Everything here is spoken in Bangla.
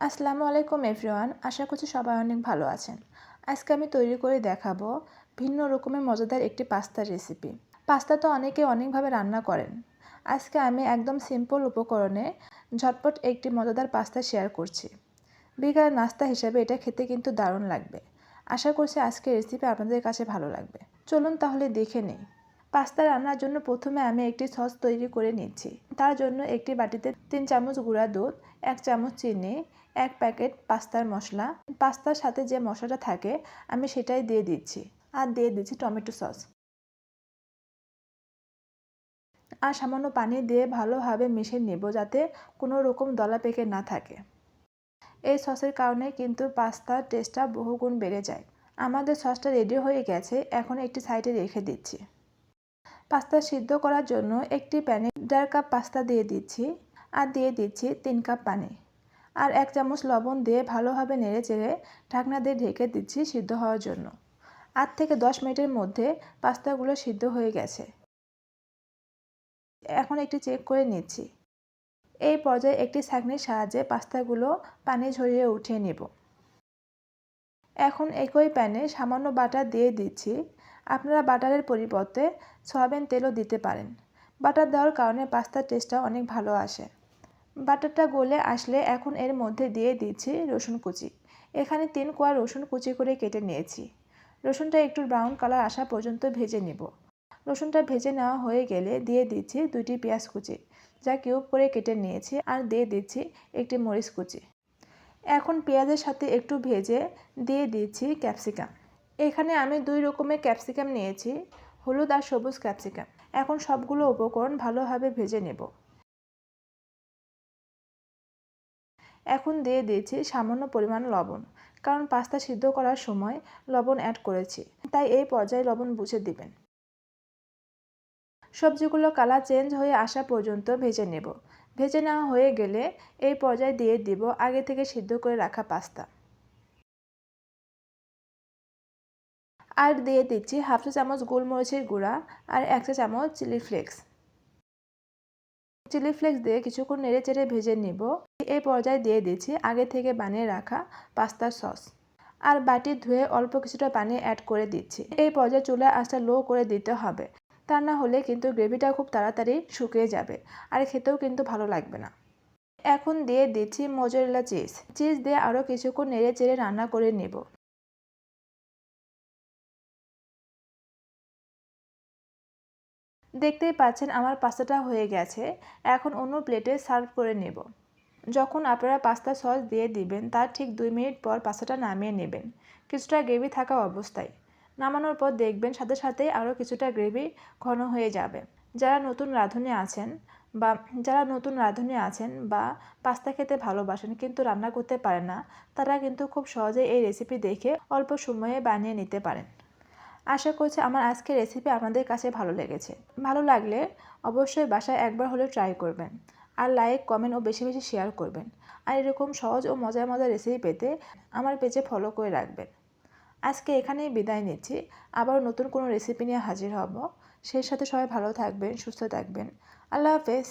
আসসালামু আলাইকুম এভরিওয়ান, আশা করছি সবাই অনেক ভালো আছেন। আজকে আমি তৈরি করে দেখাবো ভিন্ন রকমের মজাদার একটি পাস্তার রেসিপি। পাস্তা তো অনেকে অনেকভাবে রান্না করেন। আজকে আমি একদম সিম্পল উপকরণে ঝটপট একটি মজাদার পাস্তা শেয়ার করছি। বিকালের নাস্তা হিসেবে এটা খেতে কিন্তু দারুণ লাগবে। আশা করছি আজকের রেসিপি আপনাদের কাছে ভালো লাগবে। চলুন তাহলে দেখে নিই। পাস্তা রান্নার জন্য প্রথমে আমি একটি সস তৈরি করে নিচ্ছি। তার জন্য একটি বাটিতে 3 চামচ গুঁড়া দুধ, 1 চামচ চিনি, 1 প্যাকেট পাস্তার মশলা, পাস্তার সাথে যে মশলাটা থাকে আমি সেটাই দিয়ে দিচ্ছি, আর দিয়ে দিচ্ছি টমেটো সস। আর সামান্য পানি দিয়ে ভালোভাবে মিশিয়ে নেব যাতে কোনো রকম দলা পেকে না থাকে। এই সসের কারণে কিন্তু পাস্তার টেস্টটা বহুগুণ বেড়ে যায়। আমাদের সসটা রেডি হয়ে গেছে, এখন একটি সাইডে রেখে দিচ্ছি। পাস্তা সিদ্ধ করার জন্য একটি প্যানে 1.5 কাপ পাস্তা দিয়ে দিচ্ছি, আর দিয়ে দিচ্ছি 3 কাপ পানি, আর 1 চামচ লবণ দিয়ে ভালোভাবে নেড়েচেড়ে ঢাকনা দিয়ে ঢেকে দিচ্ছি সিদ্ধ হওয়ার জন্য। 8 থেকে 10 মিনিটের মধ্যে পাস্তাগুলো সিদ্ধ হয়ে গেছে। এখন একটু চেক করে নিচ্ছি। এই পর্যায়ে একটি ছাঁকনির সাহায্যে পাস্তাগুলো পানি ঝরিয়ে উঠিয়ে নেব। এখন একই প্যানে সামান্য বাটার দিয়ে দিচ্ছি। আপনারা বাটারের পরিবর্তে সয়াবিন তেলও দিতে পারেন। বাটার দেওয়ার কারণে পাস্তার টেস্টটা অনেক ভালো আসে। বাটারটা গলে আসলে এখন এর মধ্যে দিয়ে দিচ্ছি রসুন কুচি। এখানে 3 কোয়া রসুন কুচি করে কেটে নিয়েছি। রসুনটা একটু ব্রাউন কালার আসা পর্যন্ত ভেজে নেব। রসুনটা ভেজে নেওয়া হয়ে গেলে দিয়ে দিচ্ছি 2টি পেঁয়াজ কুচি, যা কিউব করে কেটে নিয়েছি, আর দিয়ে দিচ্ছি একটি মরিচ কুচি। এখন পেঁয়াজের সাথে একটু ভেজে দিয়ে দিচ্ছি ক্যাপসিকাম। এখানে আমি 2 রকমের ক্যাপসিকাম নিয়েছি, হলুদ আর সবুজ ক্যাপসিকাম। এখন সবগুলো উপকরণ ভালোভাবে ভেজে নেব। এখন দিয়ে দিয়েছি সামান্য পরিমাণ লবণ, কারণ পাস্তা সিদ্ধ করার সময় লবণ অ্যাড করেছি, তাই এই পর্যায়ে লবণ বুঝে দিবেন। সবজিগুলো কালার চেঞ্জ হয়ে আসা পর্যন্ত ভেজে নেব। ভেজে নেওয়া হয়ে গেলে এই পর্যায়ে দিয়ে দিব আগে থেকে সিদ্ধ করে রাখা পাস্তা, আর দিয়ে দিচ্ছি হাফ চা চামচ গোলমরিচের গুঁড়া আর 1 চা চামচ চিলি ফ্লেক্স। চিলি ফ্লেক্স দিয়ে কিছুক্ষণ নেড়েচেড়ে ভেজে নিব। এই পর্যায়ে দিয়ে দিচ্ছি আগে থেকে বানিয়ে রাখা পাস্তার সস, আর বাটি ধুয়ে অল্প কিছুটা পানি অ্যাড করে দিচ্ছি। এই পর্যায়ে চুলার আঁচটা লো করে দিতে হবে, তা না হলে কিন্তু গ্রেভিটা খুব তাড়াতাড়ি শুকিয়ে যাবে, আর খেতেও কিন্তু ভালো লাগবে না। এখন দিয়ে দিচ্ছি মোজারেলা চিজ দিয়ে আরও কিছুক্ষণ নেড়েচেড়ে রান্না করে নেব। দেখতেই পাচ্ছেন আমার পাস্তাটা হয়ে গেছে। এখন অন্য প্লেটে সার্ভ করে নেব। যখন আপনারা পাস্তা সস দিয়ে দিবেন তার ঠিক 2 মিনিট পর পাস্তাটা নামিয়ে নেবেন, কিছুটা গ্রেভি থাকা অবস্থায়। নামানোর পর দেখবেন সাথে সাথে আরও কিছুটা গ্রেভি ঘন হয়ে যাবে। যারা নতুন রাঁধুনি আছেন বা পাস্তা খেতে ভালোবাসেন কিন্তু রান্না করতে পারেন না, তারা কিন্তু খুব সহজে এই রেসিপি দেখে অল্প সময়ে বানিয়ে নিতে পারেন। আশা করছি আমার আজকের রেসিপি আপনাদের কাছে ভালো লেগেছে। ভালো লাগলে অবশ্যই বাসায় একবার হলেও ট্রাই করবেন, আর লাইক, কমেন্ট ও বেশি বেশি শেয়ার করবেন। আর এরকম সহজ ও মজার মজার রেসিপি পেতে আমার পেজে ফলো করে রাখবেন। আজকে এখানেই বিদায় নিচ্ছি। আবারও নতুন কোনো রেসিপি নিয়ে হাজির হব। সেই সাথে সবাই ভালো থাকবেন, সুস্থ থাকবেন। আল্লাহ হাফেজ।